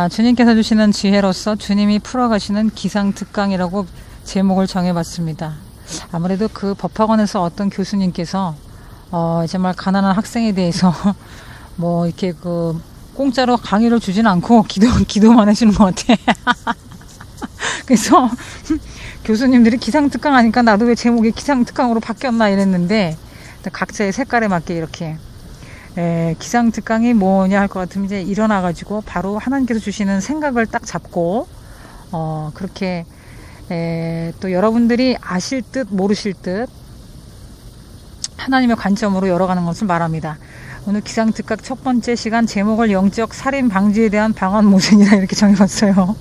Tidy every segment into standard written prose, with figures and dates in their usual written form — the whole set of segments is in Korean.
주님께서 주시는 지혜로서 주님이 풀어가시는 기상특강이라고 제목을 정해봤습니다. 아무래도 그 법학원에서 어떤 교수님께서 정말 가난한 학생에 대해서 뭐 이렇게 그 공짜로 강의를 주진 않고 기도만 해주는 것 같아. 그래서 교수님들이 기상특강 하니까 나도 왜 제목이 기상특강으로 바뀌었나 이랬는데, 각자의 색깔에 맞게 이렇게 기상특강이 뭐냐 할 것 같으면 이제 일어나가지고 바로 하나님께서 주시는 생각을 딱 잡고 그렇게 또 여러분들이 아실 듯 모르실 듯 하나님의 관점으로 열어가는 것을 말합니다. 오늘 기상특강 첫 번째 시간 제목을 영적 살인 방지에 대한 방언 모생이라 이렇게 정해봤어요.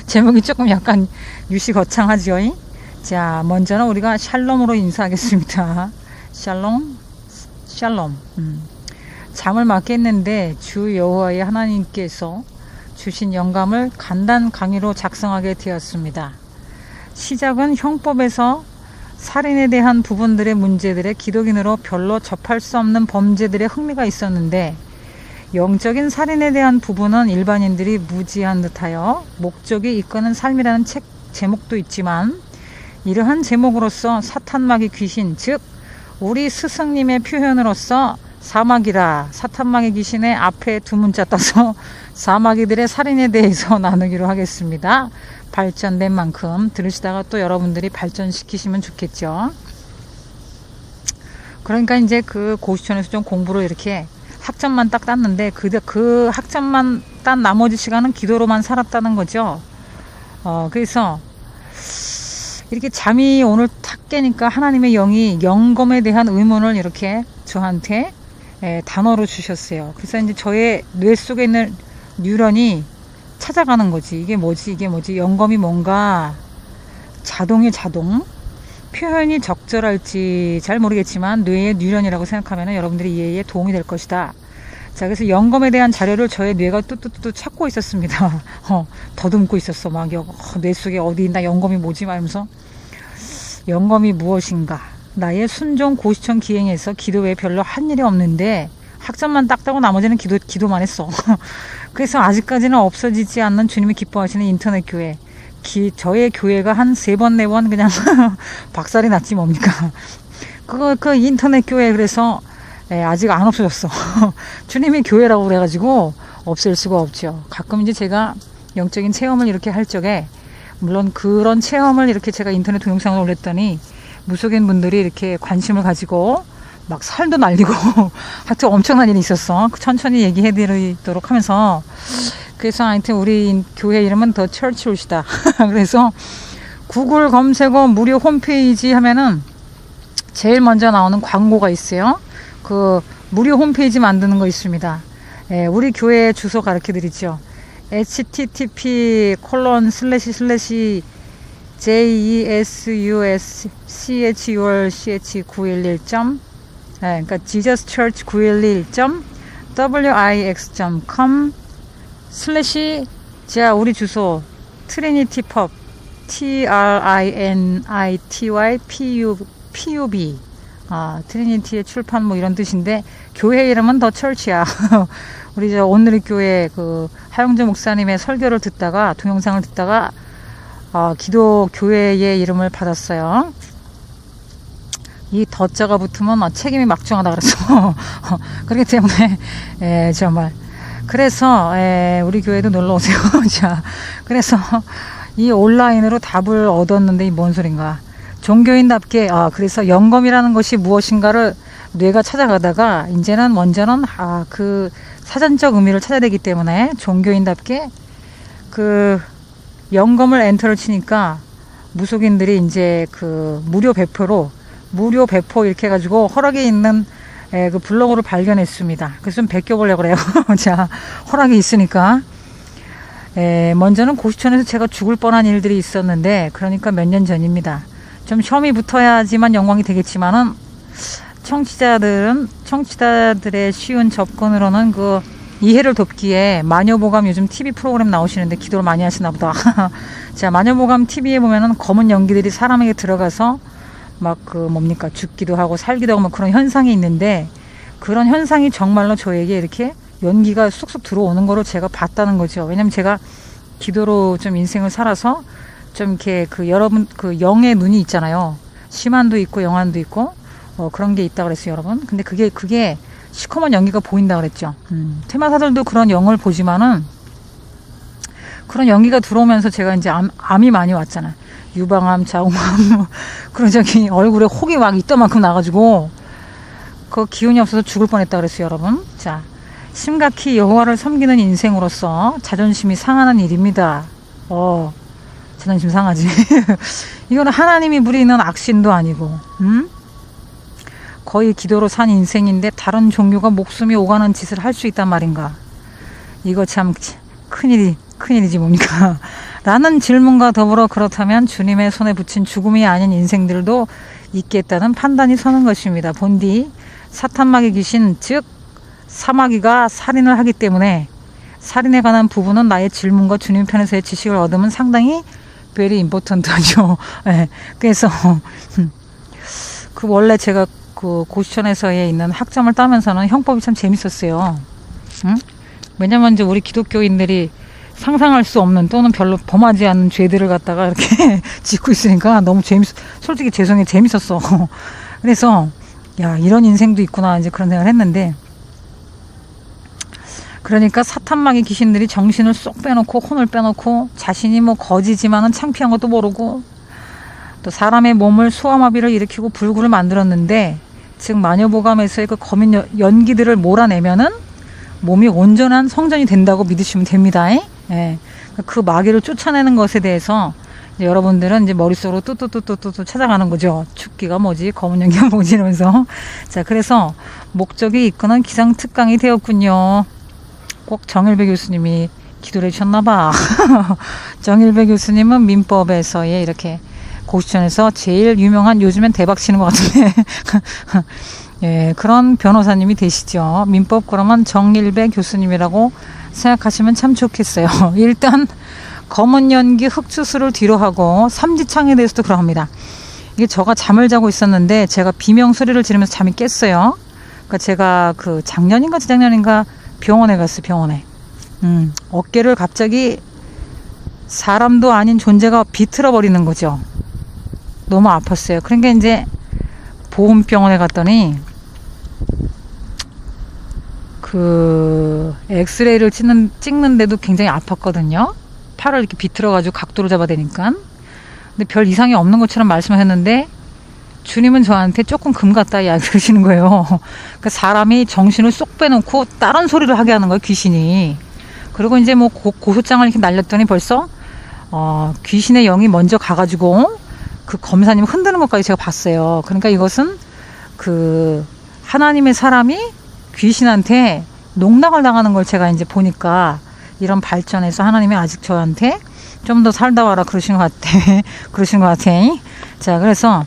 제목이 조금 약간 유시거창하죠. 자, 먼저는 우리가 샬롬으로 인사하겠습니다. 샬롬. 잠을 맞겠는데 주 여호와의 하나님께서 주신 영감을 간단 강의로 작성하게 되었습니다. 시작은 형법에서 살인에 대한 부분들의 문제들의 기독인으로 별로 접할 수 없는 범죄들의 흥미가 있었는데, 영적인 살인에 대한 부분은 일반인들이 무지한 듯하여 목적이 이끄는 삶이라는 책 제목도 있지만, 이러한 제목으로서 사탄마귀 귀신, 즉 우리 스승님의 표현으로서 사마귀라, 사탄마귀 귀신의 앞에 두 문자 따서 사마귀들의 살인에 대해서 나누기로 하겠습니다. 발전된 만큼 들으시다가 또 여러분들이 발전시키시면 좋겠죠. 그러니까 이제 그 고시촌에서 좀 공부를 이렇게 학점만 딱 땄는데 그 학점만 딴 나머지 시간은 기도로만 살았다는 거죠. 그래서 이렇게 잠이 오늘 탁 깨니까 하나님의 영이 영검에 대한 의문을 이렇게 저한테 단어로 주셨어요. 그래서 이제 저의 뇌 속에 있는 뉴런이 찾아가는 거지. 이게 뭐지? 영검이 뭔가 자동. 표현이 적절할지 잘 모르겠지만 뇌의 뉴런이라고 생각하면 여러분들이 이해에 도움이 될 것이다. 자, 그래서 영검에 대한 자료를 저의 뇌가 뚜뚜뚜 찾고 있었습니다. 더듬고 있었어. 막 뇌 속에 어디 있나, 영검이 뭐지? 말면서 영검이 무엇인가? 나의 순종 고시청 기행에서 기도 외에 별로 한 일이 없는데 학점만 딱 따고 나머지는 기도만 했어. 그래서 아직까지는 없어지지 않는 주님이 기뻐하시는 인터넷 교회. 저의 교회가 한 3번, 4번 그냥 박살이 났지 뭡니까. 그 인터넷 교회 그래서 아직 안 없어졌어. 주님이 교회라고 그래가지고 없앨 수가 없죠. 가끔 이제 제가 영적인 체험을 이렇게 할 적에, 물론 그런 체험을 이렇게 제가 인터넷 동영상을 올렸더니 무속인 분들이 이렇게 관심을 가지고 막 살도 날리고 하여튼 엄청난 일이 있었어. 천천히 얘기해 드리도록 하면서, 그래서 하여튼 우리 교회 이름은 더 처치홀시다. 그래서 구글 검색어 무료 홈페이지 하면은 제일 먼저 나오는 광고가 있어요. 그 무료 홈페이지 만드는 거 있습니다. 우리 교회 주소 가르쳐 드리죠. http://jesuschurch911. 그러니까 jesuschurch911.wix.com/ 자, 우리 주소 트리니티 펍 TRINITY 트리니티의 출판 뭐 이런 뜻인데, 교회 이름은 더 철치야. 우리 오늘의 교회 그 하영재 목사님의 설교를 듣다가, 동영상을 듣다가 기도 교회의 이름을 받았어요. 이 더자가 붙으면 책임이 막중하다 그랬어. 그렇기 때문에 정말 그래서 우리 교회도 놀러 오세요. 자, 그래서 이 온라인으로 답을 얻었는데 이 뭔 소린가. 종교인답게 그래서 영검이라는 것이 무엇인가를 뇌가 찾아가다가 이제는 먼저는 그 사전적 의미를 찾아야 되기 때문에 종교인답게 그 영검을 엔터를 치니까 무속인들이 이제 그 무료 배포 이렇게 해가지고 허락이 있는 그 블로그를 발견했습니다. 그래서 좀 베껴보려고 그래요. 자, 허락이 있으니까. 먼저는 고시촌에서 제가 죽을 뻔한 일들이 있었는데, 그러니까 몇 년 전입니다. 좀 시험이 붙어야지만 영광이 되겠지만은, 청취자들의 쉬운 접근으로는 그 이해를 돕기에 마녀보감 요즘 TV 프로그램 나오시는데 기도를 많이 하시나 보다. 자, 마녀보감 TV에 보면은 검은 연기들이 사람에게 들어가서 막 죽기도 하고 살기도 하고 뭐 그런 현상이 있는데, 그런 현상이 정말로 저에게 이렇게 연기가 쑥쑥 들어오는 거를 제가 봤다는 거죠. 왜냐면 제가 기도로 좀 인생을 살아서 좀 이렇게 그 여러분 그 영의 눈이 있잖아요. 심한도 있고 영한도 있고 그런 게 있다 그랬어요, 여러분. 근데 그게 시커먼 연기가 보인다 그랬죠. 퇴마사들도 그런 영을 보지만은 그런 연기가 들어오면서 제가 이제 암이 많이 왔잖아요. 유방암, 자궁암, 그런 저기 얼굴에 혹이 막 이따만큼 나가지고 그 기운이 없어서 죽을 뻔했다 그랬어요, 여러분. 자, 심각히 여호와를 섬기는 인생으로서 자존심이 상하는 일입니다. 자존심 상하지. 이거는 하나님이 부리는 악신도 아니고, 거의 기도로 산 인생인데 다른 종교가 목숨이 오가는 짓을 할 수 있단 말인가. 이거 참 큰일이지 뭡니까. 라는 질문과 더불어 그렇다면 주님의 손에 붙인 죽음이 아닌 인생들도 있겠다는 판단이 서는 것입니다. 본디 사탄마귀 귀신 즉 사마귀가 살인을 하기 때문에 살인에 관한 부분은 나의 질문과 주님 편에서의 지식을 얻으면 상당히 very important하죠. 네. 그래서 그 원래 제가 그 고시촌에서에 있는 학점을 따면서는 형법이 참 재밌었어요. 왜냐면 이제 우리 기독교인들이 상상할 수 없는 또는 별로 범하지 않는 죄들을 갖다가 이렇게 짓고 있으니까 너무 솔직히 재밌었어. 그래서 야, 이런 인생도 있구나 이제 그런 생각을 했는데, 그러니까 사탄마귀 귀신들이 정신을 쏙 빼놓고 혼을 빼놓고 자신이 뭐 거지지만은 창피한 것도 모르고 또 사람의 몸을 소아마비를 일으키고 불구를 만들었는데, 즉 마녀보감에서의 그 거민 연기들을 몰아내면은 몸이 온전한 성전이 된다고 믿으시면 됩니다. 예. 그 마귀를 쫓아내는 것에 대해서 이제 여러분들은 이제 머릿속으로 뚜뚜뚜뚜뚜 찾아가는 거죠. 축기가 뭐지, 검은 연기가 뭐지 이러면서. 자, 그래서 목적이 이끄는 기상특강이 되었군요. 꼭 정일배 교수님이 기도를 해주셨나봐. 정일배 교수님은 민법에서의 이렇게 고시촌에서 제일 유명한, 요즘엔 대박 치는 것 같은데 예, 그런 변호사님이 되시죠. 민법 그러면 정일배 교수님이라고 생각하시면 참 좋겠어요. 일단 검은 연기 흑추수를 뒤로 하고 삼지창에 대해서도 그러합니다. 이게 제가 잠을 자고 있었는데 제가 비명 소리를 지르면서 잠이 깼어요. 그러니까 제가 그 작년인가 재작년인가 병원에 갔어요. 병원에. 어깨를 갑자기 사람도 아닌 존재가 비틀어 버리는 거죠. 너무 아팠어요. 그러니까 이제 보험병원에 갔더니 그 엑스레이를 찍는데도 굉장히 아팠거든요. 팔을 이렇게 비틀어가지고 각도를 잡아야 되니까. 근데 별 이상이 없는 것처럼 말씀하셨는데 주님은 저한테 조금 금 같다 이야기 그러시는 거예요. 그러니까 사람이 정신을 쏙 빼놓고 다른 소리를 하게 하는 거예요, 귀신이. 그리고 이제 뭐 고소장을 이렇게 날렸더니 벌써 귀신의 영이 먼저 가가지고 그 검사님 흔드는 것까지 제가 봤어요. 그러니까 이것은 그 하나님의 사람이 귀신한테 농락을 당하는 걸 제가 이제 보니까 이런 발전에서 하나님이 아직 저한테 좀 더 살다 와라 그러시는 것 같아. 그러시는 것 같아. 자, 그래서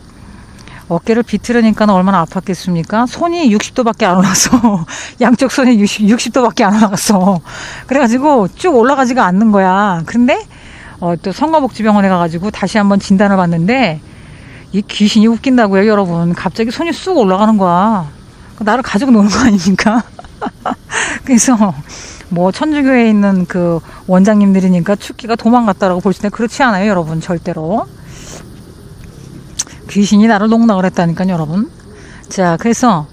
어깨를 비틀으니까 얼마나 아팠겠습니까? 손이 60도밖에 안 올라서 양쪽 손이 60도밖에 안 올라갔어. 그래가지고 쭉 올라가지가 않는 거야. 근데 또 성가복지병원에 가가지고 다시 한번 진단을 받는데 이 귀신이 웃긴다고요, 여러분. 갑자기 손이 쑥 올라가는 거야. 나를 가지고 노는 거 아닙니까? 그래서 뭐 천주교에 있는 그 원장님들이니까 축기가 도망갔다라고 볼 수 있는데 그렇지 않아요, 여러분. 절대로. 귀신이 나를 농락을 했다니까요, 여러분. 자, 그래서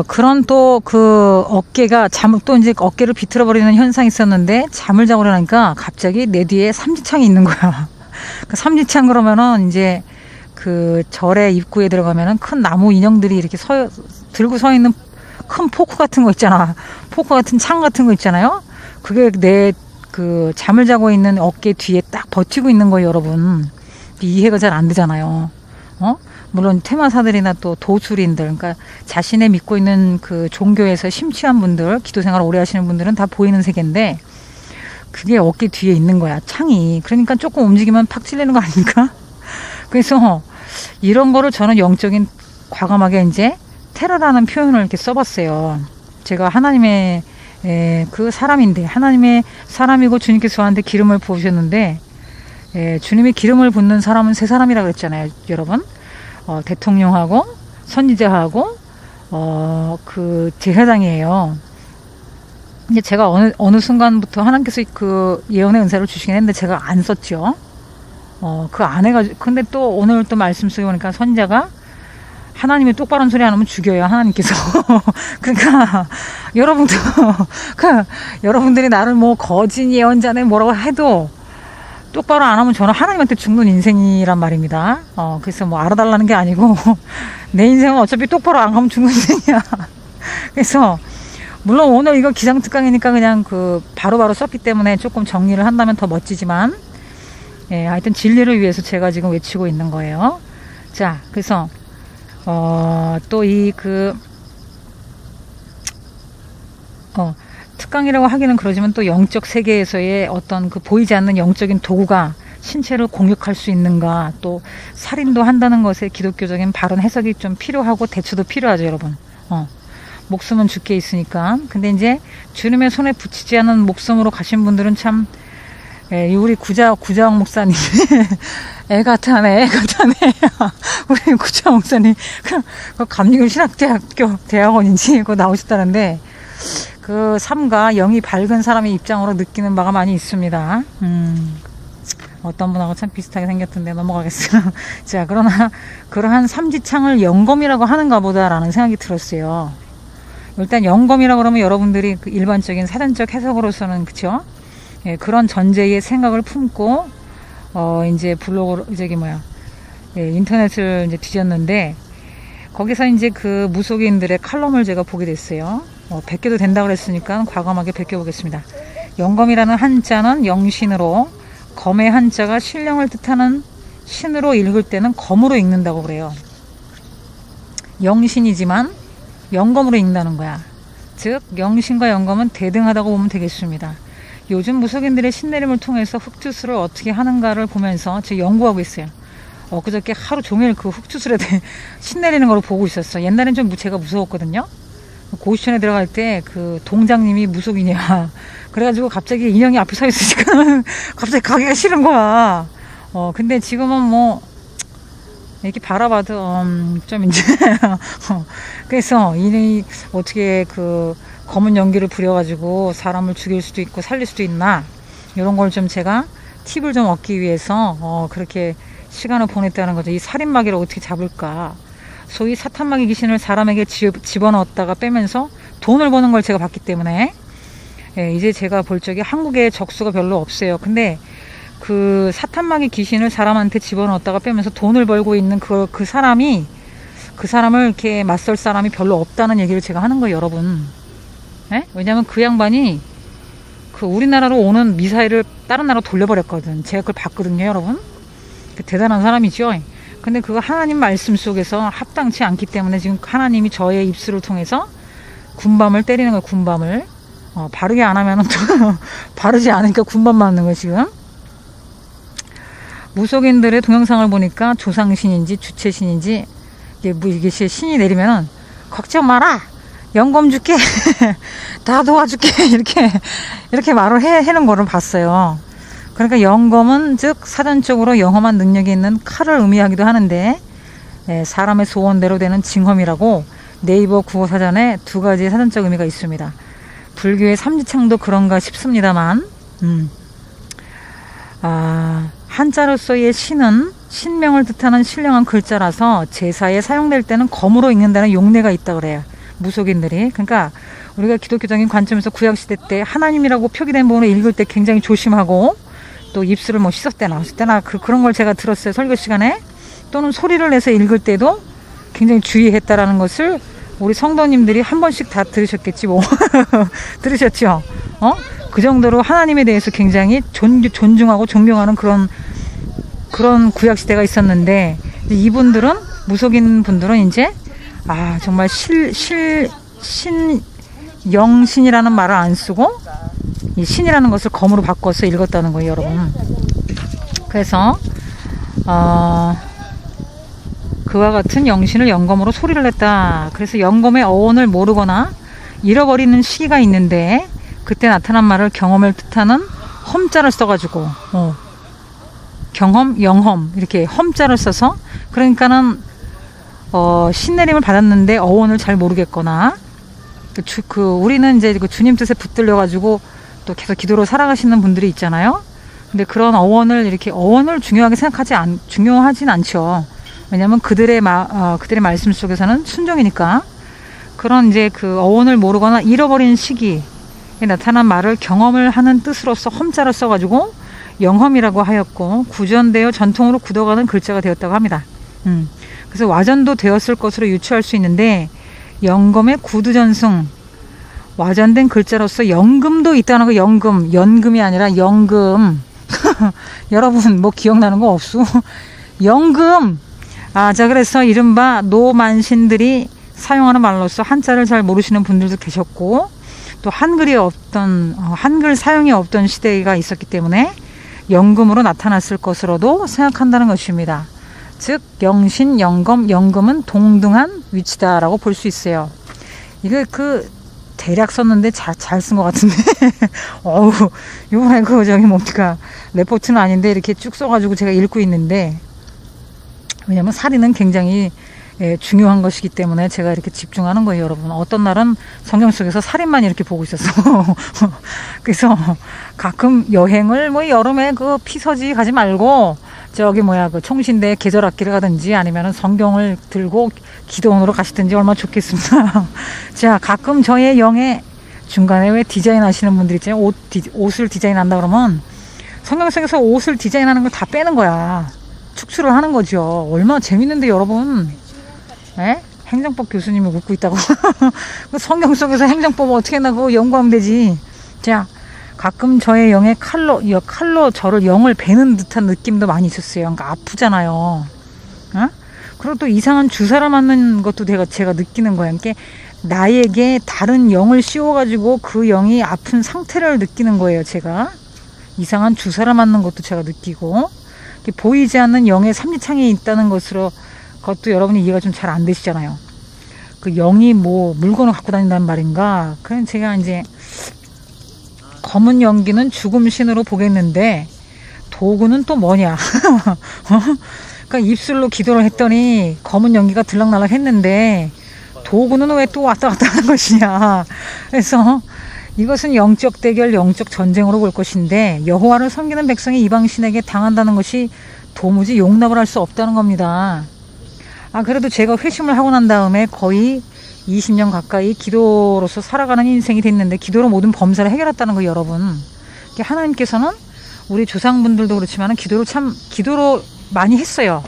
그런 또 그 어깨가 또 이제 어깨를 비틀어버리는 현상이 있었는데 잠을 자고 일어나니까 갑자기 내 뒤에 삼지창이 있는 거야. 그 삼지창 그러면은 이제 그 절의 입구에 들어가면은 큰 나무 인형들이 이렇게 들고 서 있는 큰 포크 같은 거 있잖아. 포크 같은 창 같은 거 있잖아요. 그게 내 그 잠을 자고 있는 어깨 뒤에 딱 버티고 있는 거예요, 여러분. 이해가 잘 안 되잖아요. 물론 퇴마사들이나 또 도술인들, 그러니까 자신의 믿고 있는 그 종교에서 심취한 분들, 기도 생활을 오래 하시는 분들은 다 보이는 세계인데 그게 어깨 뒤에 있는 거야, 창이. 그러니까 조금 움직이면 팍 찔리는 거 아닙니까? 그래서 이런 거를 저는 영적인 과감하게 이제 테러라는 표현을 이렇게 써봤어요. 제가 하나님의 그 사람인데, 하나님의 사람이고 주님께서 저한테 기름을 부으셨는데, 주님이 기름을 붓는 사람은 세 사람이라고 그랬잖아요, 여러분. 대통령하고 선지자하고 그 제사장이에요. 이제 제가 어느 순간부터 하나님께서 그 예언의 은사를 주시긴 했는데 제가 안 썼죠. 그 안 해가지고. 근데 또 오늘 또 말씀 속에 보니까 선자가 하나님이 똑바른 소리 안 하면 죽여요, 하나님께서. 그러니까 여러분도 여러분들이 나를 뭐 거짓 예언자네 뭐라고 해도 똑바로 안 하면 저는 하나님한테 죽는 인생이란 말입니다. 그래서 뭐 알아달라는 게 아니고 내 인생은 어차피 똑바로 안 가면 죽는 인생이야. 그래서 물론 오늘 이거 기상특강이니까 그냥 그 바로바로 썼기 때문에 조금 정리를 한다면 더 멋지지만, 예, 하여튼 진리를 위해서 제가 지금 외치고 있는 거예요. 자, 그래서 또 특강이라고 하기는 그러지만 또 영적 세계에서의 어떤 그 보이지 않는 영적인 도구가 신체를 공격할 수 있는가, 또 살인도 한다는 것에 기독교적인 바른 해석이 좀 필요하고 대처도 필요하죠, 여러분. 목숨은 주께 있으니까. 근데 이제 주님의 손에 붙이지 않은 목숨으로 가신 분들은 참, 예, 우리 구자옥 목사님 애 같아네. 우리 구자옥 목사님 그 감리교 신학대학교 대학원인지 그거 나오셨다는데, 그 삶과 영이 밝은 사람의 입장으로 느끼는 바가 많이 있습니다. 어떤 분하고 참 비슷하게 생겼던데 넘어가겠어요. 자, 그러나 그러한 삼지창을 영검이라고 하는가 보다라는 생각이 들었어요. 일단 영검이라고 그러면 여러분들이 그 일반적인 사전적 해석으로서는, 그쵸? 예, 그런 전제의 생각을 품고 이제 블로그 예, 인터넷을 이제 뒤졌는데, 거기서 이제 그 무속인들의 칼럼을 제가 보게 됐어요. 베껴도 된다고 그랬으니까 과감하게 베껴보겠습니다. 영검이라는 한자는 영신으로, 검의 한자가 신령을 뜻하는 신으로 읽을 때는 검으로 읽는다고 그래요. 영신이지만 영검으로 읽는다는 거야. 즉 영신과 영검은 대등하다고 보면 되겠습니다. 요즘 무속인들의 신내림을 통해서 흑투술을 어떻게 하는가를 보면서 제가 연구하고 있어요. 그저께 하루 종일 그 흑투술에 대해 신내리는 걸 보고 있었어. 옛날엔 좀 제가 무서웠거든요. 고시촌에 들어갈 때 그 동장님이 무속이냐 그래가지고 갑자기 인형이 앞에 서 있으니까 갑자기 가기가 싫은 거야. 근데 지금은 뭐 이렇게 바라봐도 좀 이제 그래서 이 어떻게 그 검은 연기를 부려가지고 사람을 죽일 수도 있고 살릴 수도 있나, 이런 걸 좀 제가 팁을 좀 얻기 위해서 그렇게 시간을 보냈다는 거죠. 이 살인마귀를 어떻게 잡을까. 소위 사탄마귀 귀신을 사람에게 집어넣었다가 빼면서 돈을 버는 걸 제가 봤기 때문에, 예, 이제 제가 볼 적에 한국에 적수가 별로 없어요. 근데 그 사탄마귀 귀신을 사람한테 집어넣었다가 빼면서 돈을 벌고 있는 그 사람을 이렇게 맞설 사람이 별로 없다는 얘기를 제가 하는 거예요, 여러분. 예? 왜냐면 그 양반이 그 우리나라로 오는 미사일을 다른 나라로 돌려버렸거든. 제가 그걸 봤거든요, 여러분. 대단한 사람이죠. 근데 그거 하나님 말씀 속에서 합당치 않기 때문에 지금 하나님이 저의 입술을 통해서 군밤을 때리는 거예요, 군밤을. 바르게 안 하면은 또 바르지 않으니까 군밤 맞는 거예요, 지금. 무속인들의 동영상을 보니까 조상신인지 주체신인지 이게 신이 내리면은 걱정 마라, 영검 줄게, 다 도와줄게, 이렇게 말을 해는 거를 봤어요. 그러니까 영검은 즉 사전적으로 영험한 능력이 있는 칼을 의미하기도 하는데, 사람의 소원대로 되는 징험이라고 네이버 국어사전에 두 가지의 사전적 의미가 있습니다. 불교의 삼지창도 그런가 싶습니다만, 한자로서의 신은 신명을 뜻하는 신령한 글자라서 제사에 사용될 때는 검으로 읽는다는 용례가 있다 그래요, 무속인들이. 그러니까 우리가 기독교적인 관점에서 구약시대 때 하나님이라고 표기된 부분을 읽을 때 굉장히 조심하고, 또 입술을 뭐 씻었대나 없었대나 그런 걸 제가 들었어요, 설교 시간에. 또는 소리를 내서 읽을 때도 굉장히 주의했다라는 것을 우리 성도님들이 한 번씩 다 들으셨겠지 뭐. 들으셨죠? 그 정도로 하나님에 대해서 굉장히 존중하고 존경하는 그런 구약시대가 있었는데, 이분들은, 무속인 분들은 이제 정말 영신이라는 말을 안 쓰고 이 신이라는 것을 검으로 바꿔서 읽었다는 거예요, 여러분. 그래서 그와 같은 영신을 영검으로 소리를 냈다. 그래서 영검의 어원을 모르거나 잃어버리는 시기가 있는데, 그때 나타난 말을 경험을 뜻하는 험자를 써가지고 경험, 영험 이렇게 험자를 써서, 그러니까는 신내림을 받았는데 어원을 잘 모르겠거나 우리는 이제 그 주님 뜻에 붙들려 가지고 또 계속 기도로 살아가시는 분들이 있잖아요. 근데 그런 어원을 중요하게 중요하진 않죠. 왜냐하면 그들의 말씀 속에서는 순종이니까. 그런 이제 그 어원을 모르거나 잃어버린 시기에 나타난 말을 경험을 하는 뜻으로서 험자를 써가지고 영험이라고 하였고, 구전되어 전통으로 굳어가는 글자가 되었다고 합니다. 그래서 와전도 되었을 것으로 유추할 수 있는데, 영검의 구두전승, 와전된 글자로서 연금도 있다는 거. 연금이 아니라 연금. 여러분 뭐 기억나는 거 없소? 연금. 자, 그래서 이른바 노만신들이 사용하는 말로서 한자를 잘 모르시는 분들도 계셨고, 또 한글 사용이 없던 시대가 있었기 때문에 연금으로 나타났을 것으로도 생각한다는 것입니다. 즉 영신, 연금은 동등한 위치다라고 볼 수 있어요. 이거 대략 썼는데 잘 쓴 것 같은데. 요번에 뭡니까, 레포트는 아닌데 이렇게 쭉 써가지고 제가 읽고 있는데, 왜냐면 살인은 굉장히 중요한 것이기 때문에 제가 이렇게 집중하는 거예요, 여러분. 어떤 날은 성경 속에서 살인만 이렇게 보고 있었어. 그래서 가끔 여행을 여름에 피서지 가지 말고 총신대 계절학기를 가든지 아니면은 성경을 들고 기도원으로 가시든지 얼마나 좋겠습니다. 자, 가끔 저의 영에 중간에 왜 디자인 하시는 분들 있잖아요. 옷을 디자인한다 그러면 성경 속에서 옷을 디자인하는 걸 다 빼는 거야. 축출을 하는 거죠. 얼마나 재밌는데, 여러분. 행정법 교수님이 웃고 있다고. 성경 속에서 행정법 어떻게 나고 연구하면 되지. 자, 가끔 저의 영에 칼로 저를 영을 베는 듯한 느낌도 많이 있었어요. 그러니까 아프잖아요. 그리고 또 이상한 주사를 맞는 것도 제가 느끼는 거예요. 그러니까 나에게 다른 영을 씌워가지고 그 영이 아픈 상태를 느끼는 거예요. 제가 이상한 주사를 맞는 것도 제가 느끼고, 보이지 않는 영의 삼지창이 있다는 그것도 여러분이 이해가 좀 잘 안 되시잖아요. 그 영이 물건을 갖고 다닌다는 말인가? 그럼 제가 이제 검은 연기는 죽음 신으로 보겠는데 도구는 또 뭐냐? 그러니까 입술로 기도를 했더니 검은 연기가 들락날락 했는데 도구는 왜 또 왔다 갔다 하는 것이냐? 그래서 이것은 영적 대결, 영적 전쟁으로 볼 것인데, 여호와를 섬기는 백성이 이방신에게 당한다는 것이 도무지 용납을 할 수 없다는 겁니다. 그래도 제가 회심을 하고 난 다음에 거의 20년 가까이 기도로서 살아가는 인생이 됐는데, 기도로 모든 범사를 해결했다는 거예요, 여러분. 하나님께서는 우리 조상분들도 그렇지만 기도로 많이 했어요.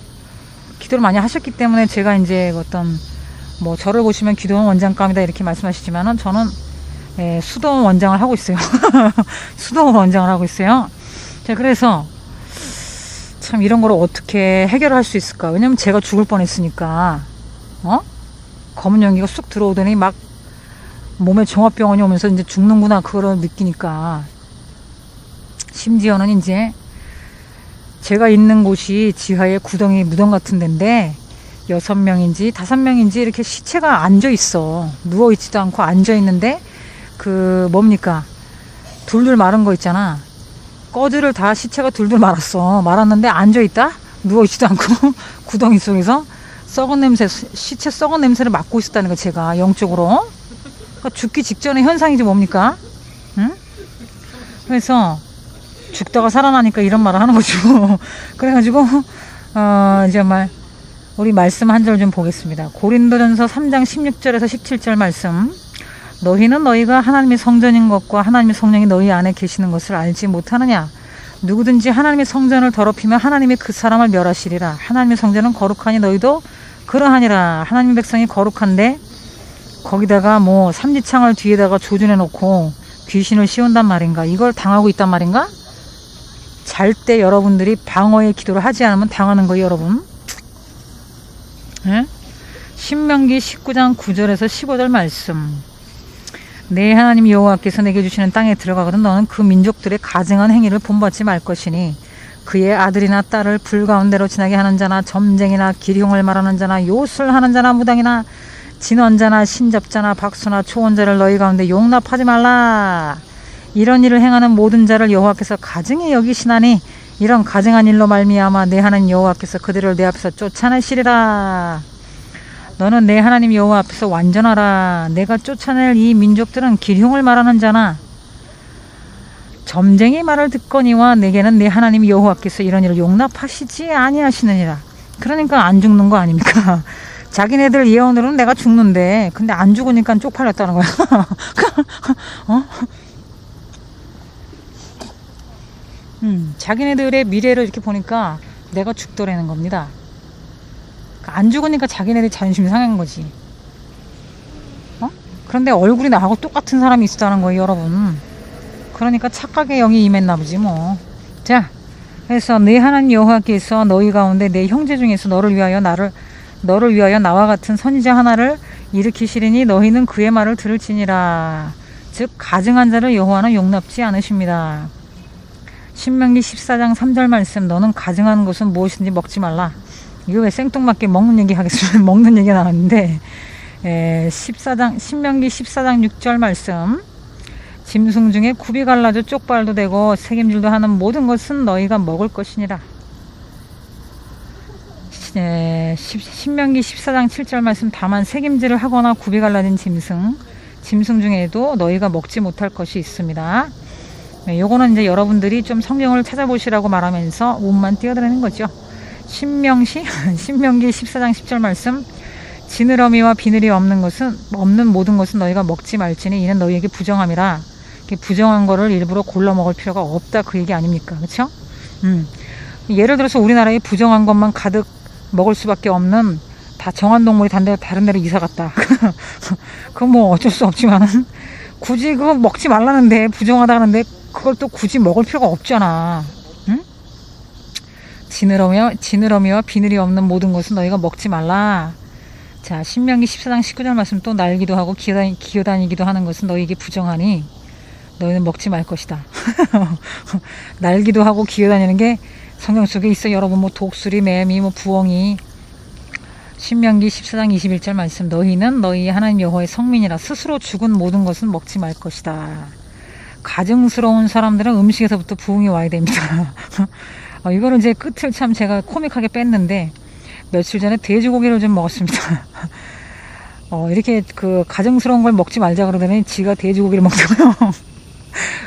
기도를 많이 하셨기 때문에 제가 이제 저를 보시면 기도원 원장감이다 이렇게 말씀하시지만은 저는 수도원 원장을 하고 있어요. 수도원 원장을 하고 있어요. 자, 그래서 참 이런 거를 어떻게 해결할 수 있을까? 왜냐면 제가 죽을 뻔했으니까. 검은 연기가 쑥 들어오더니 막 몸에 종합병원이 오면서 이제 죽는구나, 그거를 느끼니까. 심지어는 이제 제가 있는 곳이 지하에 구덩이 무덤 같은 데인데 6명인지 5명인지 이렇게 시체가 앉아 있어. 누워 있지도 않고 앉아 있는데 둘둘 마른 거 있잖아. 꺼즈를 다 시체가 둘둘 말았는데 앉아있다? 누워있지도 않고 구덩이 속에서 시체 썩은 냄새를 맡고 있었다는 거, 제가 영적으로. 그러니까 죽기 직전의 현상이지 뭡니까? 응? 그래서 죽다가 살아나니까 이런 말을 하는 거죠. 그래가지고 이제 우리 말씀 한 절 좀 보겠습니다. 고린도전서 3장 16절에서 17절 말씀. 너희는 너희가 하나님의 성전인 것과 하나님의 성령이 너희 안에 계시는 것을 알지 못하느냐? 누구든지 하나님의 성전을 더럽히면 하나님이 그 사람을 멸하시리라. 하나님의 성전은 거룩하니 너희도 그러하니라. 하나님의 백성이 거룩한데 거기다가 삼지창을 뒤에다가 조준해 놓고 귀신을 씌운단 말인가? 이걸 당하고 있단 말인가? 잘 때 여러분들이 방어의 기도를 하지 않으면 당하는 거예요, 여러분. 신명기 19장 9절에서 15절 말씀. 내 하나님 여호와께서 내게 주시는 땅에 들어가거든 너는 그 민족들의 가증한 행위를 본받지 말 것이니 그의 아들이나 딸을 불 가운데로 지나게 하는 자나 점쟁이나 기룡을 말하는 자나 요술하는 자나 무당이나 진원자나 신접자나 박수나 초원자를 너희 가운데 용납하지 말라. 이런 일을 행하는 모든 자를 여호와께서 가증히 여기시나니 이런 가증한 일로 말미암아 내 하나님 여호와께서 그들을 내 앞에서 쫓아내시리라. 너는 내 하나님 여호와 앞에서 완전하라. 내가 쫓아낼 이 민족들은 기흉을 말하는 자나 점쟁이 말을 듣거니와 내게는 내 하나님 여호와께서 이런 일을 용납하시지 아니하시느니라. 그러니까 안 죽는 거 아닙니까? 자기네들 예언으로는 내가 죽는데 근데 안 죽으니까 쪽팔렸다는 거야. 어? 자기네들의 미래를 이렇게 보니까 내가 죽더라는 겁니다. 안 죽으니까 자기네들 자존심이 상한 거지. 그런데 얼굴이 나하고 똑같은 사람이 있었다는 거예요, 여러분. 그러니까 착각의 영이 임했나 보지 뭐. 자, 그래서 내 하나님 여호와께서 너희 가운데 내 형제 중에서 너를 위하여 나와 같은 선지자 하나를 일으키시리니 너희는 그의 말을 들을지니라. 즉 가증한 자를 여호와는 용납지 않으십니다. 신명기 14장 3절 말씀. 너는 가증하는 것은 무엇인지 먹지 말라. 이거 왜 생뚱맞게 먹는 얘기 하겠습니다. 먹는 얘기가 나왔는데 신명기 14장 6절 말씀. 짐승 중에 굽이 갈라져 쪽발도 되고 새김질도 하는 모든 것은 너희가 먹을 것이니라. 신명기 14장 7절 말씀. 다만 새김질을 하거나 굽이 갈라진 짐승 중에도 너희가 먹지 못할 것이 있습니다. 요거는 이제 여러분들이 좀 성경을 찾아보시라고 말하면서 운만 띄어드리는 거죠. 신명기 14장 10절 말씀. 지느러미와 비늘이 없는 모든 것은 너희가 먹지 말지니 이는 너희에게 부정함이라. 부정한 거를 일부러 골라 먹을 필요가 없다, 그 얘기 아닙니까? 그렇죠? 예를 들어서 우리나라에 부정한 것만 가득 먹을 수밖에 없는 다 정한 동물이 다른 데로 이사 갔다. 그건 뭐 어쩔 수 없지만 굳이 그거 먹지 말라는데 부정하다는데 그걸 또 굳이 먹을 필요가 없잖아. 응? 지느러미와 비늘이 없는 모든 것은 너희가 먹지 말라. 자, 신명기 14장 19절 말씀. 또 날기도 하고 기어다니기도 하는 것은 너희에게 부정하니 너희는 먹지 말 것이다. 날기도 하고 기어다니는 게 성경 속에 있어. 여러분 뭐 독수리, 매미, 뭐 부엉이. 신명기 14장 21절 말씀. 너희는 너희 하나님 여호와의 성민이라. 스스로 죽은 모든 것은 먹지 말 것이다. 가증스러운 사람들은 음식에서부터 부흥이 와야 됩니다. 이거는 이제 끝을 참 제가 코믹하게 뺐는데 며칠 전에 돼지고기를 좀 먹었습니다. 이렇게 그 가증스러운 걸 먹지 말자 그러더니 지가 돼지고기를 먹더라고요.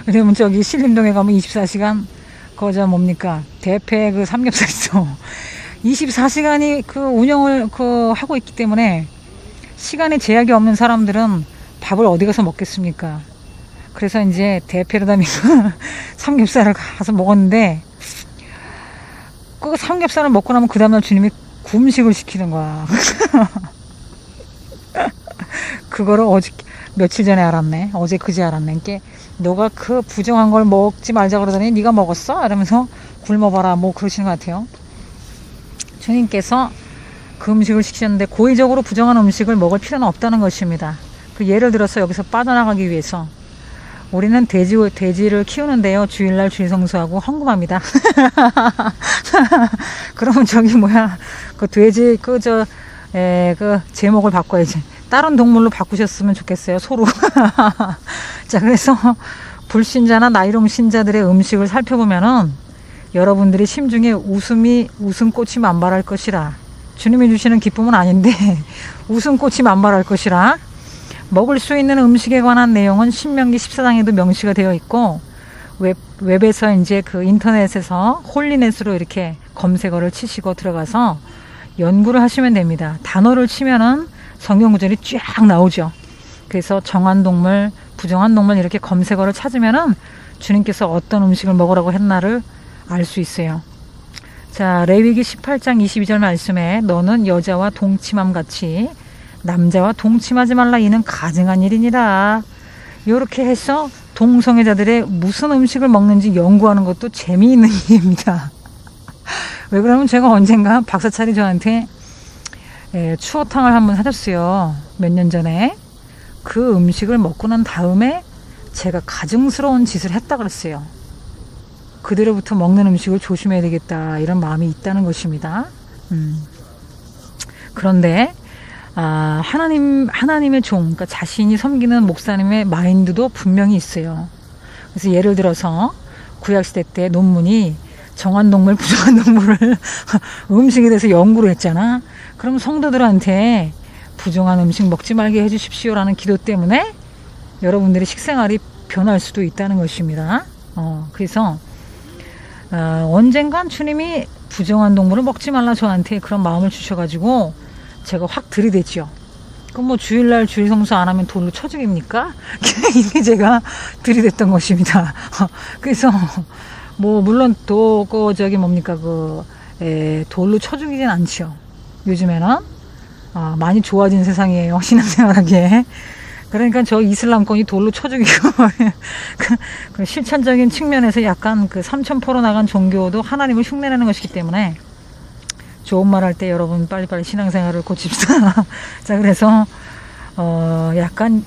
왜냐면 저기 신림동에 가면 24시간 거저 뭡니까 대패 그 삼겹살 있어. 24시간이 그 운영을 하고 있기 때문에 시간에 제약이 없는 사람들은 밥을 어디 가서 먹겠습니까? 그래서 이제 대패로다니까 삼겹살을 가서 먹었는데 그 삼겹살을 먹고 나면 그 다음날 주님이 금식을 시키는 거야. 그거를 며칠 전에 알았네. 어제 그제 알았네. 너가 그 부정한 걸 먹지 말자 그러더니 네가 먹었어? 이러면서 굶어봐라 뭐 그러시는 것 같아요. 주님께서 그 음식을 시키셨는데 고의적으로 부정한 음식을 먹을 필요는 없다는 것입니다. 그 예를 들어서 여기서 빠져나가기 위해서 우리는 돼지를 키우는데요. 주일날 주일 성수하고 헌금합니다. 그러면 그 돼지 그 제목을 바꿔야지. 다른 동물로 바꾸셨으면 좋겠어요. 소로. 자, 그래서 불신자나 나이롱 신자들의 음식을 살펴보면은 여러분들이 심중에 웃음꽃이 만발할 것이라. 주님이 주시는 기쁨은 아닌데 웃음꽃이 만발할 것이라. 먹을 수 있는 음식에 관한 내용은 신명기 14장에도 명시가 되어 있고 웹에서 이제 그 인터넷에서 홀리넷으로 이렇게 검색어를 치시고 들어가서 연구를 하시면 됩니다. 단어를 치면은 성경 구절이 쫙 나오죠. 그래서 정한 동물, 부정한 동물 이렇게 검색어를 찾으면은 주님께서 어떤 음식을 먹으라고 했나를 알 수 있어요. 자, 레위기 18장 22절 말씀에 너는 여자와 동침함 같이 남자와 동침하지 말라. 이는 가증한 일이니라. 이렇게 해서 동성애자들의 무슨 음식을 먹는지 연구하는 것도 재미있는 일입니다. 왜 그러면 제가 언젠가 박사찰이 저한테 추어탕을 한번 사줬어요. 몇 년 전에. 그 음식을 먹고 난 다음에 제가 가증스러운 짓을 했다 그랬어요. 그대로부터 먹는 음식을 조심해야 되겠다 이런 마음이 있다는 것입니다. 그런데 하나님의 종, 그러니까 자신이 섬기는 목사님의 마인드도 분명히 있어요. 그래서 예를 들어서 구약시대 때 논문이 정한 동물, 부정한 동물을 음식에 대해서 연구를 했잖아. 그럼 성도들한테 부정한 음식 먹지 말게 해주십시오라는 기도 때문에 여러분들의 식생활이 변할 수도 있다는 것입니다. 그래서 언젠간 주님이 부정한 동물을 먹지 말라 저한테 그런 마음을 주셔가지고 제가 확 들이댔죠. 그럼 뭐 주일날 주일 성수 안 하면 돌로 쳐 죽입니까? 이게 제가 들이댔던 것입니다. 그래서 뭐 물론 돌로 쳐 죽이진 않죠. 요즘에는 많이 좋아진 세상이에요. 신앙생활하기에. 그러니까 저 이슬람권이 돌로 쳐 죽이고 그 실천적인 측면에서 약간 그 삼천포로 나간 종교도 하나님을 흉내내는 것이기 때문에 좋은 말 할 때 여러분 빨리빨리 신앙생활을 고칩시다. 자, 그래서 약간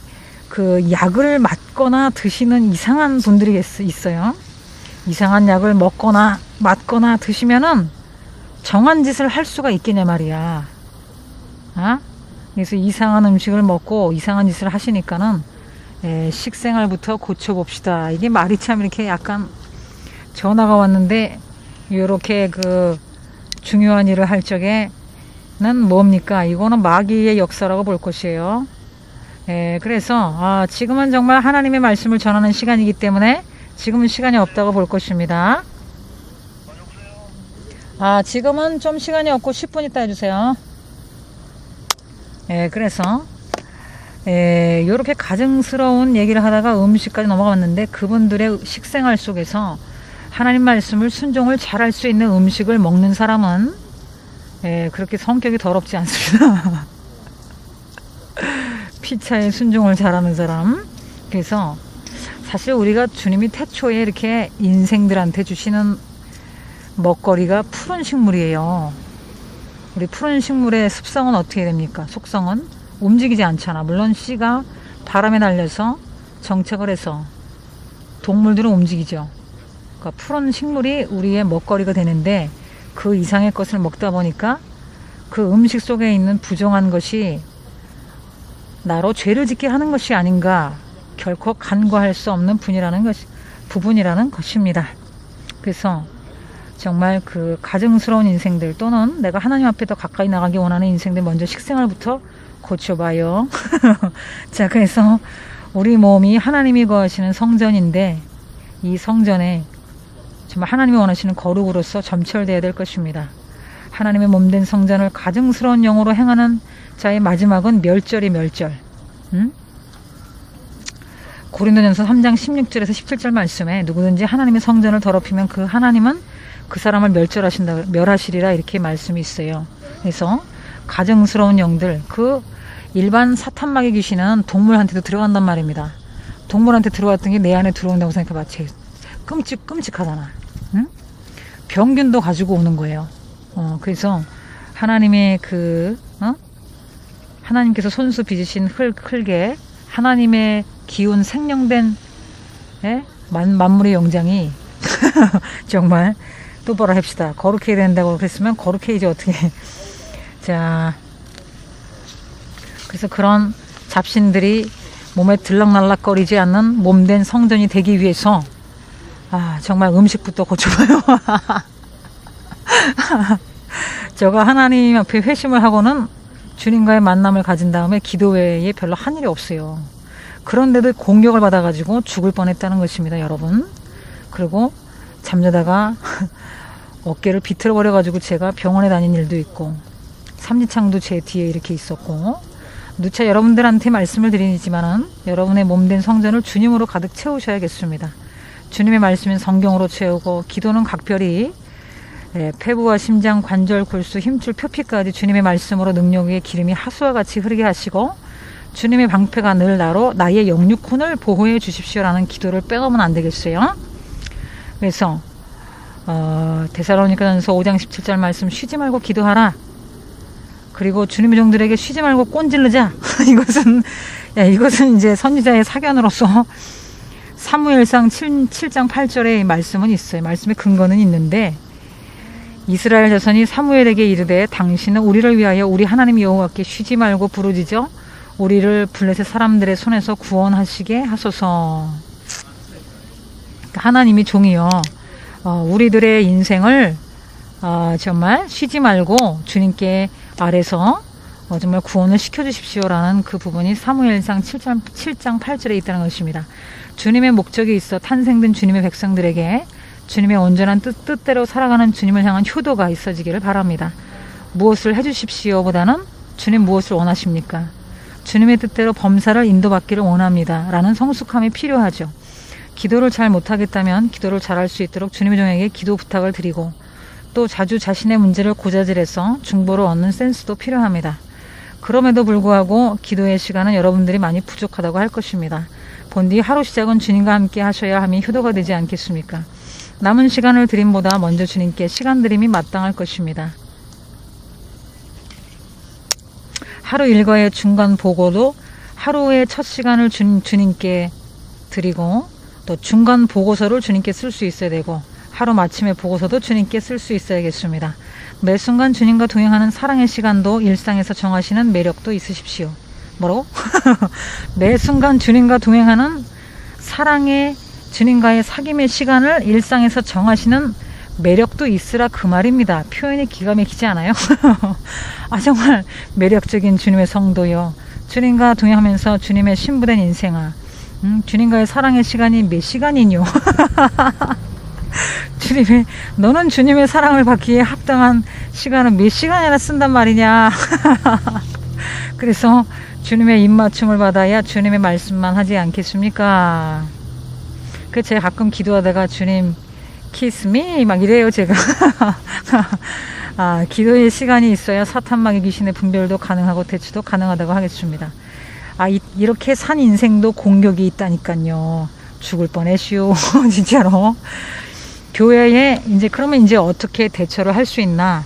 그 약을 맞거나 드시는 이상한 분들이 있어요. 이상한 약을 먹거나 맞거나 드시면은 정한 짓을 할 수가 있겠냐 말이야. 그래서 이상한 음식을 먹고 이상한 짓을 하시니까는 식생활부터 고쳐봅시다. 이게 말이 참 이렇게 약간 전화가 왔는데 이렇게 그 중요한 일을 할 적에는 뭡니까? 이거는 마귀의 역사라고 볼 것이에요. 그래서 지금은 정말 하나님의 말씀을 전하는 시간이기 때문에 지금은 시간이 없다고 볼 것입니다. 지금은 좀 시간이 없고 10분 있다 해주세요. 그래서 이렇게 가증스러운 얘기를 하다가 음식까지 넘어갔는데 그분들의 식생활 속에서 하나님 말씀을 순종을 잘할 수 있는 음식을 먹는 사람은 그렇게 성격이 더럽지 않습니다. 피차에 순종을 잘하는 사람. 그래서 사실 우리가 주님이 태초에 이렇게 인생들한테 주시는 먹거리가 푸른 식물이에요. 우리 푸른 식물의 습성은 어떻게 됩니까? 속성은 움직이지 않잖아. 물론 씨가 바람에 날려서 정착을 해서 동물들은 움직이죠. 그러니까 푸른 식물이 우리의 먹거리가 되는데 그 이상의 것을 먹다 보니까 그 음식 속에 있는 부정한 것이 나로 죄를 짓게 하는 것이 아닌가 결코 간과할 수 없는 부분이라는 것입니다. 그래서 정말 그 가증스러운 인생들 또는 내가 하나님 앞에 더 가까이 나가기 원하는 인생들 먼저 식생활부터 고쳐봐요. 자, 그래서 우리 몸이 하나님이 거하시는 성전인데 이 성전에 정말 하나님이 원하시는 거룩으로서 점철되어야 될 것입니다. 하나님의 몸된 성전을 가증스러운 영으로 행하는 자의 마지막은 멸절이 멸절. 고린도전서 3장 16절에서 17절 말씀에 누구든지 하나님의 성전을 더럽히면 그 하나님은 그 사람을 멸하시리라 이렇게 말씀이 있어요. 그래서 가증스러운 영들, 그 일반 사탄마귀 귀신은 동물한테도 들어간단 말입니다. 동물한테 들어왔던 게 내 안에 들어온다고 생각해봐. 끔찍하잖아. 병균도 가지고 오는 거예요. 그래서 하나님의 하나님께서 손수 빚으신 흙에 하나님의 기운 생명된 만물의 영장이 정말 똑바로 합시다. 거룩해야 된다고 그랬으면 거룩해야지 어떻게. 자, 그래서 그런 잡신들이 몸에 들락날락거리지 않는 몸된 성전이 되기 위해서 정말 음식부터 고쳐봐요. 제가 하나님 앞에 회심을 하고는 주님과의 만남을 가진 다음에 기도 외에 별로 한 일이 없어요. 그런데도 공격을 받아가지고 죽을 뻔했다는 것입니다, 여러분. 그리고 잠자다가 어깨를 비틀어버려가지고 제가 병원에 다닌 일도 있고 삼지창도 제 뒤에 이렇게 있었고 누차 여러분들한테 말씀을 드리지만은 여러분의 몸된 성전을 주님으로 가득 채우셔야겠습니다. 주님의 말씀인 성경으로 채우고 기도는 각별히 폐부와 심장, 관절, 골수, 힘줄, 표피까지 주님의 말씀으로 능력의 기름이 하수와 같이 흐르게 하시고 주님의 방패가 늘 나의 영육혼을 보호해 주십시오라는 기도를 빼놓으면 안 되겠어요. 그래서 데살로니가전서 5장 17절 말씀 쉬지 말고 기도하라. 그리고 주님의 종들에게 쉬지 말고 꼰질르자. 이것은 이제 선지자의 사견으로서 사무엘상 7장 8절의 말씀은 있어요. 말씀의 근거는 있는데 이스라엘 자손이 사무엘에게 이르되 당신은 우리를 위하여 우리 하나님 여호와께 쉬지 말고 부르짖어 우리를 블레셋 사람들의 손에서 구원하시게 하소서. 하나님이 종이요 우리들의 인생을 정말 쉬지 말고 주님께 아래서 정말 구원을 시켜주십시오라는 그 부분이 사무엘상 7장 8절에 있다는 것입니다. 주님의 목적이 있어 탄생된 주님의 백성들에게 주님의 온전한 뜻대로 살아가는 주님을 향한 효도가 있어지기를 바랍니다. 무엇을 해주십시오 보다는 주님 무엇을 원하십니까? 주님의 뜻대로 범사를 인도받기를 원합니다 라는 성숙함이 필요하죠. 기도를 잘 못하겠다면 기도를 잘할 수 있도록 주님의 종에게 기도 부탁을 드리고, 또 자주 자신의 문제를 고자질해서 중보를 얻는 센스도 필요합니다. 그럼에도 불구하고 기도의 시간은 여러분들이 많이 부족하다고 할 것입니다. 본디 하루 시작은 주님과 함께 하셔야 함이 효도가 되지 않겠습니까? 남은 시간을 드림보다 먼저 주님께 시간 드림이 마땅할 것입니다. 하루 일과의 중간 보고도 하루의 첫 시간을 주님께 드리고, 또 중간 보고서를 주님께 쓸 수 있어야 되고, 하루 마침의 보고서도 주님께 쓸 수 있어야겠습니다. 매 순간 주님과 동행하는 사랑의 시간도 일상에서 정하시는 매력도 있으십시오. 뭐라고? 매 순간 주님과 동행하는 사랑의 주님과의 사귐의 시간을 일상에서 정하시는 매력도 있으라 그 말입니다. 표현이 기가 막히지 않아요? 정말 매력적인 주님의 성도요. 주님과 동행하면서 주님의 신부된 인생아. 주님과의 사랑의 시간이 몇 시간이뇨? 너는 주님의 사랑을 받기에 합당한 시간은 몇 시간이나 쓴단 말이냐? 그래서 주님의 입맞춤을 받아야 주님의 말씀만 하지 않겠습니까? 제가 가끔 기도하다가 주님 키스미 막 이래요 제가. 기도의 시간이 있어야 사탄마귀 귀신의 분별도 가능하고 대처도 가능하다고 하겠습니다. 이렇게 산 인생도 공격이 있다니까요. 죽을 뻔했슈. 진짜로. 교회에 그러면 어떻게 대처를 할 수 있나?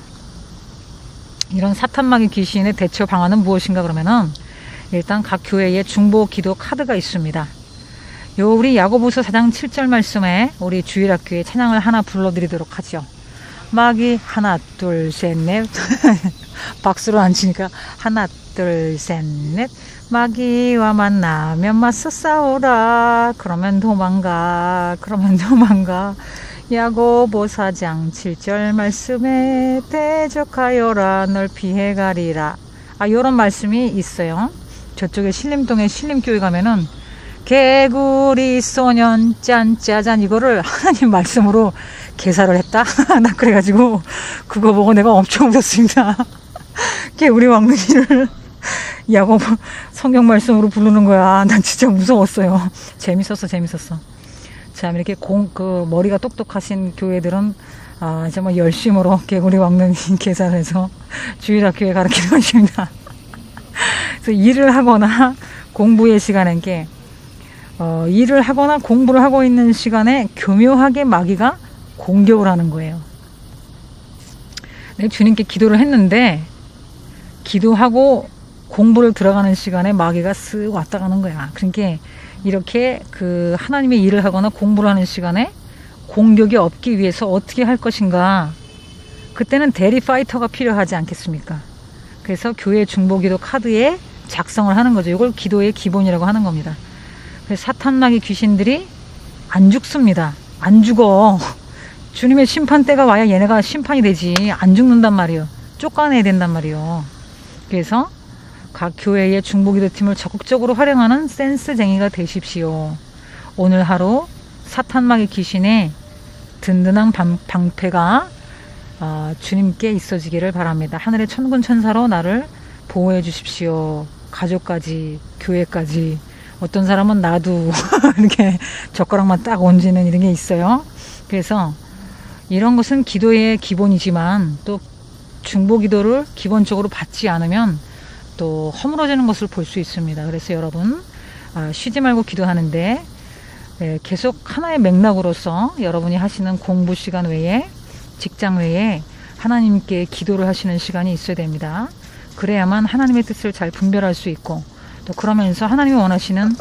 이런 사탄마귀 귀신의 대처 방안은 무엇인가 그러면은, 일단 각 교회에 중보 기도 카드가 있습니다. 우리 야고보서 4장 7절 말씀에 우리 주일학교에 찬양을 하나 불러드리도록 하죠. 마귀 하나 둘 셋 넷. 박수로 안 치니까 하나 둘 셋 넷. 마귀와 만나면 맞서 싸우라. 그러면 도망가. 야고보 4장 7절 말씀에 대적하여라. 널 피해가리라. 요런 말씀이 있어요. 저쪽에 신림동에 신림교회 가면은 개구리 소년 짠짜잔 이거를 하나님 말씀으로 개사를 했다. 나 그래가지고 그거 보고 내가 엄청 웃었습니다. 개구리 왕눈이를 야고보 성경 말씀으로 부르는 거야. 난 진짜 무서웠어요. 재밌었어. 참 이렇게 머리가 똑똑하신 교회들은 정말 열심으로 개구리 왕눈이 개사를 해서 주일학교에 가르치는 것입니다. 그래서 일을 하거나 공부의 시간에 일을 하거나 공부를 하고 있는 시간에 교묘하게 마귀가 공격을 하는 거예요. 주님께 기도를 했는데 기도하고 공부를 들어가는 시간에 마귀가 쓱 왔다 가는 거야. 그러니까 이렇게 하나님의 일을 하거나 공부를 하는 시간에 공격이 없기 위해서 어떻게 할 것인가? 그때는 대리 파이터가 필요하지 않겠습니까? 그래서 교회 중보기도 카드에 작성을 하는 거죠. 이걸 기도의 기본이라고 하는 겁니다. 사탄마귀 귀신들이 안 죽습니다. 안 죽어. 주님의 심판대가 와야 얘네가 심판이 되지. 안 죽는단 말이에요. 쫓아내야 된단 말이에요. 그래서 각 교회의 중보기도 팀을 적극적으로 활용하는 센스쟁이가 되십시오. 오늘 하루 사탄마귀 귀신의 든든한 방패가 주님께 있어지기를 바랍니다. 하늘의 천군 천사로 나를 보호해 주십시오. 가족까지, 교회까지. 어떤 사람은 나도 이렇게 젓가락만 딱 얹는 이런 게 있어요. 그래서 이런 것은 기도의 기본이지만 또 중보기도를 기본적으로 받지 않으면 또 허물어지는 것을 볼 수 있습니다. 그래서 여러분 쉬지 말고 기도하는데 계속 하나의 맥락으로서 여러분이 하시는 공부 시간 외에 직장 외에 하나님께 기도를 하시는 시간이 있어야 됩니다. 그래야만 하나님의 뜻을 잘 분별할 수 있고, 또 그러면서 하나님이 원하시는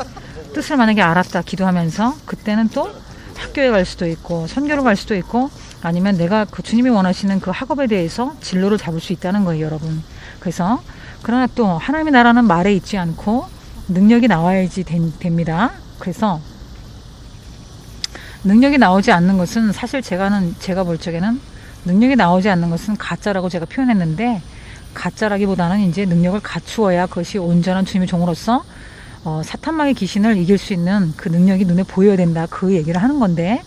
뜻을 만약에 알았다 기도하면서 그때는 또 학교에 갈 수도 있고 선교를 갈 수도 있고 아니면 내가 주님이 원하시는 그 학업에 대해서 진로를 잡을 수 있다는 거예요, 여러분. 그래서 그러나 또 하나님의 나라는 말에 있지 않고 능력이 나와야지 됩니다. 그래서 능력이 나오지 않는 것은 사실 제가 볼 적에는 능력이 나오지 않는 것은 가짜라고 제가 표현했는데, 가짜라기보다는 이제 능력을 갖추어야 그것이 온전한 주님의 종으로서 사탄마귀 귀신을 이길 수 있는 그 능력이 눈에 보여야 된다. 그 얘기를 하는 건데,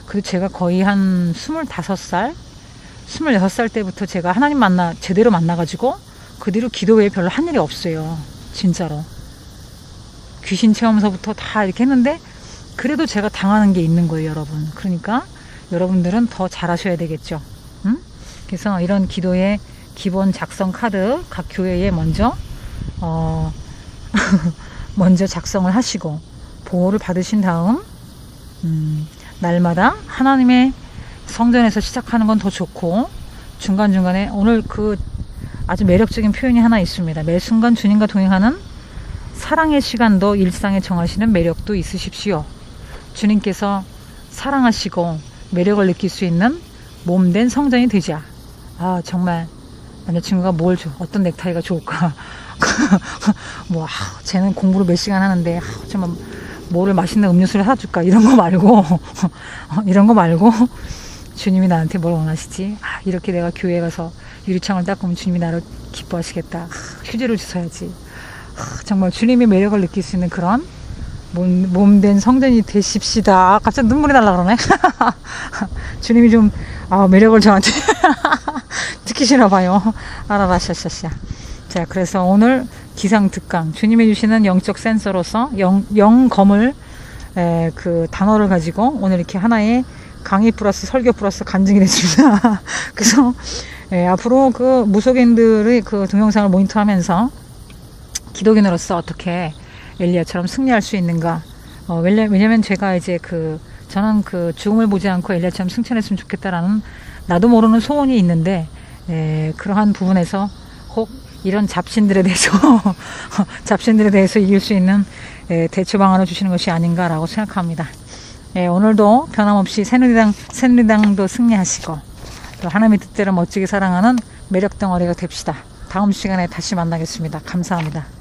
그리고 제가 거의 한 25살, 26살 때부터 제가 하나님 제대로 만나가지고 그 뒤로 기도 외에 별로 한 일이 없어요. 진짜로. 귀신 체험서부터 다 이렇게 했는데 그래도 제가 당하는 게 있는 거예요, 여러분. 그러니까 여러분들은 더 잘하셔야 되겠죠. 응? 그래서 이런 기도의 기본 작성 카드 각 교회에 먼저 먼저 작성을 하시고 보호를 받으신 다음 날마다 하나님의 성전에서 시작하는 건 더 좋고, 중간중간에 오늘 그 아주 매력적인 표현이 하나 있습니다. 매 순간 주님과 동행하는 사랑의 시간도 일상에 정하시는 매력도 있으십시오. 주님께서 사랑하시고 매력을 느낄 수 있는 몸된 성전이 되자. 아, 정말 남자친구가 뭘 줘? 어떤 넥타이가 좋을까? 쟤는 공부를 몇 시간 하는데 정말 뭐를 맛있는 음료수를 사줄까? 이런 거 말고 주님이 나한테 뭘 원하시지? 이렇게 내가 교회에 가서 유리창을 닦으면 주님이 나를 기뻐하시겠다. 휴지를 주셔야지. 정말 주님의 매력을 느낄 수 있는 그런 몸된 성전이 되십시다. 갑자기 눈물이 날라 그러네. 주님이 좀 매력을 저한테 느끼시나 봐요. 아라라샤샤샤. 자, 그래서 오늘 기상특강, 주님이 주시는 영적 센서로서 영검을 그 단어를 가지고 오늘 이렇게 하나의 강의 플러스 설교 플러스 간증이 됐습니다. 그래서 앞으로 그 무속인들의 그 동영상을 모니터하면서 기독인으로서 어떻게 엘리야처럼 승리할 수 있는가. 왜냐면 제가 이제 저는 죽음을 보지 않고 엘리야처럼 승천했으면 좋겠다라는 나도 모르는 소원이 있는데, 그러한 부분에서 혹 이런 잡신들에 대해서 이길 수 있는 대처 방안을 주시는 것이 아닌가라고 생각합니다. 오늘도 변함없이 새누리당도 승리하시고 또 하나님의 뜻대로 멋지게 사랑하는 매력 덩어리가 됩시다. 다음 시간에 다시 만나겠습니다. 감사합니다.